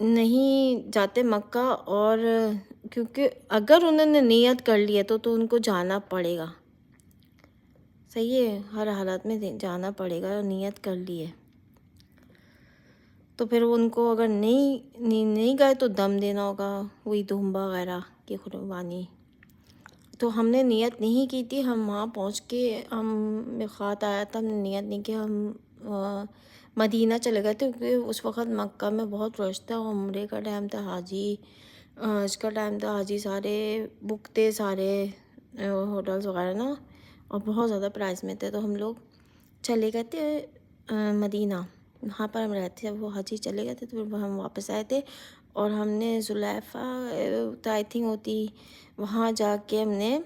نہیں جاتے مکہ، اور کیونکہ اگر انہوں نے نیت کر لی ہے تو ان کو جانا پڑے گا. صحیح ہے، ہر حالت میں جانا پڑے گا، نیت کر لی ہے تو پھر ان کو اگر نہیں گئے تو دم دینا ہوگا، وہی دھمبا وغیرہ کی قربانی. تو ہم نے نیت نہیں کی تھی، ہم وہاں پہنچ کے ہم میقات آیا تھا، ہم نے نیت نہیں کی، ہم مدینہ چلے گئے تھے کیونکہ اس وقت مکہ میں بہت رش تھا. عمرے کا ٹائم تھا، حاجی اس کا ٹائم تھا، حاجی سارے بک تھے، سارے ہوٹلس وغیرہ نا، اور بہت زیادہ پرائز میں تھے. تو ہم لوگ چلے گئے تھے مدینہ، وہاں پر ہم رہتے تھے. وہ حاجی چلے گئے تھے تو پھر ہم واپس آئے تھے، اور ہم نے ذوالحلیفہ آئی تھنک ہوتی، وہاں جا کے ہم نے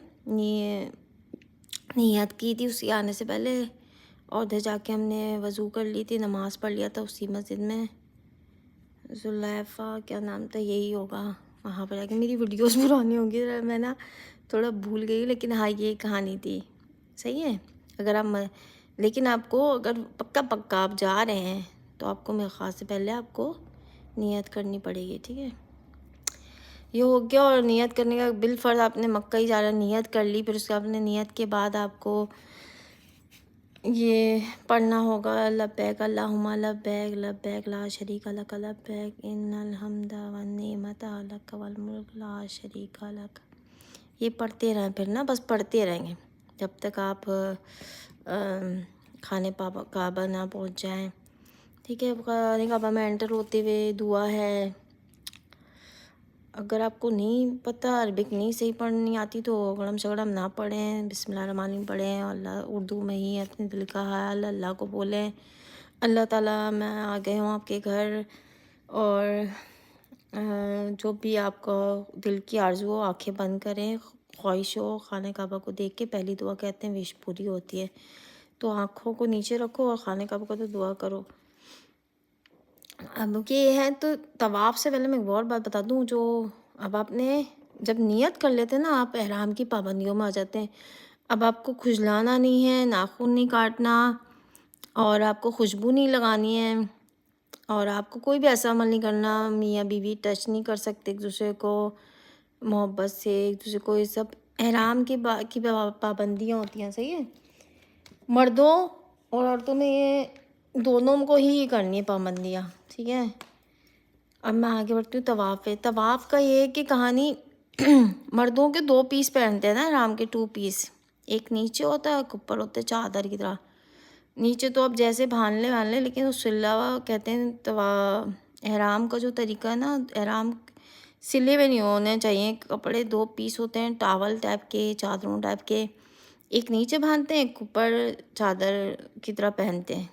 نیت کی تھی اس کے آنے سے پہلے، اور ادھر جا کے ہم نے وضو کر لی تھی، نماز پڑھ لیا تھا اسی مسجد میں. ذوالحلیفہ کیا نام تھا، یہی ہوگا. وہاں پر جا کے میری ویڈیوز پرانی ہوں گی، میں نا تھوڑا بھول گئی، لیکن ہاں یہ کہانی تھی. صحیح ہے. اگر آپ لیکن آپ کو اگر پکا آپ جا رہے ہیں تو آپ کو میقات سے پہلے آپ کو نیت کرنی پڑے گی. ٹھیک ہے، یہ ہو گیا. اور نیت کرنے کا بالفرض آپ نے مکہ ہی جانا، نیت کر لی، پھر اس کے آپ نے نیت کے بعد آپ کو یہ پڑھنا ہوگا لبیک اللہم لبیک لبیک لا شریک لک لبیک ان الحمد والنعمت لک والملک لا شریک لک. یہ پڑھتے رہیں، پھر نا بس پڑھتے رہیں گے جب تک آپ خانے کعبہ نہ پہنچ جائیں. ٹھیک ہے. خانے کعبہ میں انٹر ہوتے ہوئے دعا ہے. اگر آپ کو نہیں پتہ، عربک نہیں صحیح پڑھنی آتی تو غڑم شگڑم نہ پڑھیں، بسم اللہ الرحمن الرحیم پڑھیں، اللہ اردو میں ہی اپنے دل کا حال اللہ کو بولیں. اللہ تعالیٰ میں آ گئے ہوں آپ کے گھر، اور جو بھی آپ کا دل کی آرزو ہو آنکھیں بند کریں، خواہش ہو خانہ کعبہ کو دیکھ کے پہلی دعا کہتے ہیں وش پوری ہوتی ہے. تو آنکھوں کو نیچے رکھو اور خانہ کعبہ کو تو دعا کرو. اب یہ ہے تو طواف سے پہلے میں ایک اور بات بتا دوں، جو اب آپ نے جب نیت کر لیتے ہیں نا، آپ احرام کی پابندیوں میں آ جاتے ہیں. اب آپ کو کھجلانا نہیں ہے، ناخن نہیں کاٹنا، اور آپ کو خوشبو نہیں لگانی ہے، اور آپ کو کوئی بھی ایسا عمل نہیں کرنا. میاں بیوی ٹچ نہیں کر سکتے ایک دوسرے کو محبت سے، ایک دوسرے کو. یہ سب احرام کی پابندیاں ہوتی ہیں. صحیح ہے. مردوں اور عورتوں میں یہ دونوں کو ہی کرنی ہے پابندیاں. ٹھیک ہے. اب میں آگے بڑھتی ہوں. طواف ہے. طواف کا یہ ہے کہ کہانی مردوں کے 2 پیس پہنتے ہیں نا احرام کے، 2 پیس، ایک نیچے ہوتا ہے ایک اوپر ہوتا ہے، چادر کی طرح. نیچے تو اب جیسے باندھ لیں، لیکن اس سے علاوہ کہتے ہیں احرام کا جو طریقہ ہے نا، احرام سلے ہوئے نہیں ہونے چاہیے کپڑے. 2 پیس ہوتے ہیں، ٹاول ٹائپ کے، چادروں ٹائپ کے، ایک نیچے باندھتے ہیں، ایک اوپر چادر کی طرح پہنتے ہیں.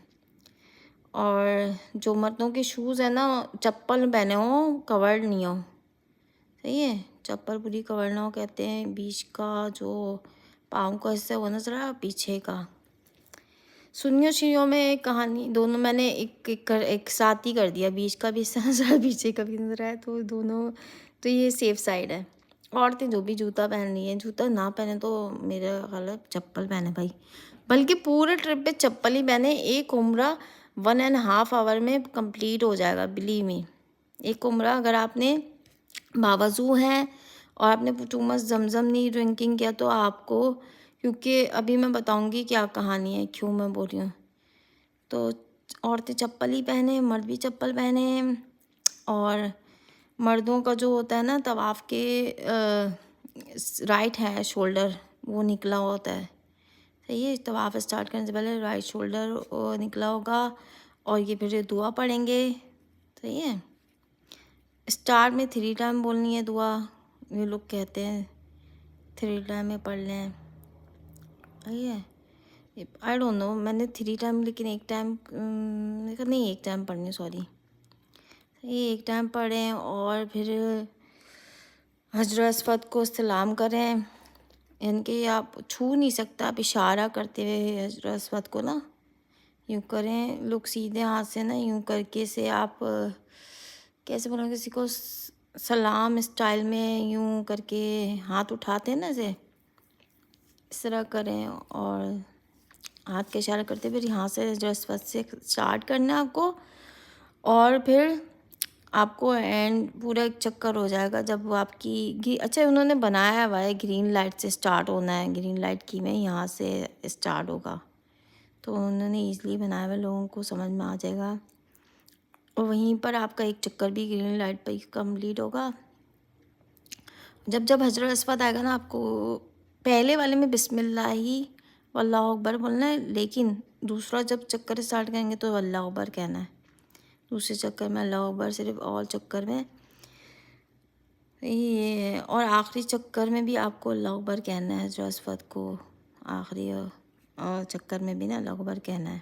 اور جو مردوں کے شوز ہیں نا، چپل پہنے ہوں، کورڈ نہیں ہو. صحیح ہے. چپل پوری کور نہ ہو. کہتے ہیں بیچ کا جو پاؤں کا حصہ ہے وہ نظر آیا، پیچھے کا. سنیوں شیوں میں ایک کہانی، دونوں میں نے ایک ساتھ ہی کر دیا، بیچ کا بھی حصہ نظر آیا، پیچھے کا بھی نظر آیا، تو دونوں. تو یہ سیف سائڈ ہے. عورتیں جو بھی جوتا پہن رہی ہیں، جوتا نہ پہنے تو میرا خیال ہے چپل پہنے بھائی، بلکہ پورے ٹرپ پہ چپل ہی پہنے. ایک عمرہ 1.5 آور میں کمپلیٹ ہو جائے گا، بلیو می. ایک عمرہ اگر آپ نے باوضو ہیں اور آپ نے ٹو مچ زمزم نہیں ڈرنکنگ کیا تو آپ کو، کیونکہ ابھی میں بتاؤں گی کیا کہانی ہے، کیوں میں بول رہی ہوں. تو عورتیں چپل ہی پہنے، مرد بھی چپل پہنے. اور مردوں کا جو ہوتا ہے نا طواف کے رائٹ ہے شولڈر وہ نکلا ہوتا ہے. صحیح ہے. طواف اسٹارٹ کرنے سے پہلے رائٹ شولڈر نکلا ہوگا، اور یہ پھر دعا پڑھیں گے. صحیح ہے. اسٹارٹ میں 3 ٹائم بولنی ہے دعا، یہ لوگ کہتے ہیں 3 ٹائم میں پڑھ لیں. صحیح ہے. آئی ڈونٹ نو، میں نے 3 ٹائم، لیکن ایک ٹائم نہیں، ایک ٹائم پڑھنی، سوری. ایک ٹائم پڑھیں، اور پھر حجر اسود کو استلام کریں. یعنی کہ آپ چھو نہیں سکتا، آپ اشارہ کرتے ہوئے حجر اسود کو نا یوں کریں. لوگ سیدھے ہاتھ سے نا یوں کر کے سے آپ کیسے بولیں، کسی کو سلام اسٹائل میں یوں کر کے ہاتھ اٹھاتے ہیں نا، اسے اس طرح کریں، اور ہاتھ کے اشارہ کرتے پھر یہاں سے حجر اسود سے اسٹارٹ کرنا ہے آپ کو. اور پھر آپ کو اینڈ پورا ایک چکر ہو جائے گا جب وہ آپ کی اچھا انہوں نے بنایا ہوا ہے گرین لائٹ سے اسٹارٹ ہونا ہے، گرین لائٹ کی میں یہاں سے اسٹارٹ ہوگا، تو انہوں نے ایزلی بنایا ہوا ہے، لوگوں کو سمجھ میں آ جائے گا، اور وہیں پر آپ کا ایک چکر بھی گرین لائٹ پہ ہی کمپلیٹ ہوگا۔ جب حجر اسود آئے گا نا، آپ کو پہلے والے میں بسم اللہ ہی واللہ اکبر بولنا ہے، لیکن دوسرا جب چکر اسٹارٹ کریں گے تو اللہ اکبر کہنا ہے، دوسرے چکر میں اللہ اکبر صرف، اور چکر میں یہ، اور آخری چکر میں بھی آپ کو اللہ اکبر کہنا ہے حجر اسود کو، آخری اور چکر میں بھی نا اللہ اکبر کہنا ہے۔